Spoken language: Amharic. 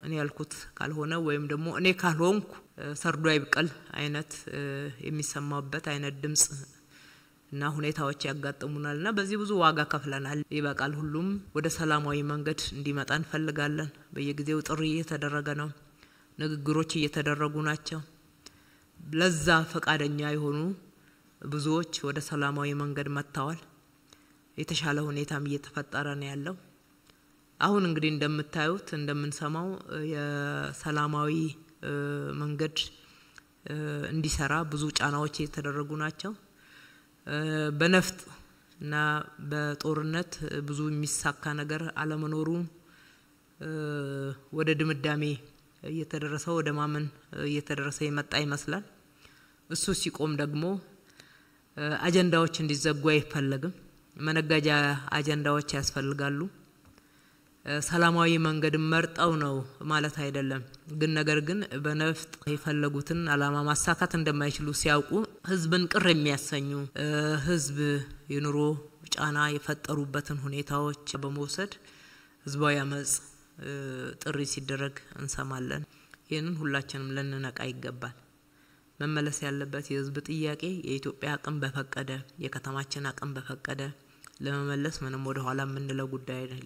እኔ ያልኩት ካልሆነ ወይም ደግሞ እኔ ካልሆንኩ ሰርዶ አይብቀል አይነት የሚሰማበት አይነት ድምጽ እና ሁኔታዎች ያጋጥሙናልና በዚህ ብዙ ዋጋ ከፍለናል ይበቃል ሁሉም ወደ ሰላማዊ መንገድ እንዲመጣ እንፈልጋለን በየጊዜው ጥሪ እየተደረገ ነው ንግግሮች እየተደረጉ ናቸው ለዛ ፈቃደኛ የሆኑ ብዙዎች ወደ ሰላማዊ መንገድ መጥተዋል የተሻለ ሁኔታም እየተፈጠረ ነው ያለው አሁን እንግዲህ እንደምታዩት እንደምንሰማው የሰላማዊ መንገድ እንዲሰራ ብዙ ጫናዎች እየተደረጉ ናቸው በነፍጥ እና በጦርነት ብዙ የሚሳካ ነገር አለመኖሩ ወደ ድምዳሜ እየተደረሰው ወደ ማመን እየተደረሰ ይመጣ ይመስላል እሱ ሲቆም ደግሞ አጀንዳዎች እንዲዘጉ አይፈልግም መነጋጃ አጀንዳዎች ያስፈልጋሉ ሰላማዊ መንገድ መርጠው ነው ማለት አይደለም ግን ነገር ግን በነፍጥ የፈለጉትን አላማ ማሳካት እንደማይችሉ ሲያውቁ ህዝብን ቅር የሚያሰኙ ህዝብ የኑሮ ጫና የፈጠሩበትን ሁኔታዎች በመውሰድ ህዝባዊ አመጽ ጥሪ ሲደረግ እንሰማለን ይሄንን ሁላችንም ለነነቃ ይገባል መመለስ ያለበት የህዝብ ጥያቄ የኢትዮጵያ አቅም በፈቀደ የከተማችን አቅም በፈቀደ ለመመለስ ምንም ወደ ኋላ ምንለው ጉዳይ አይደለም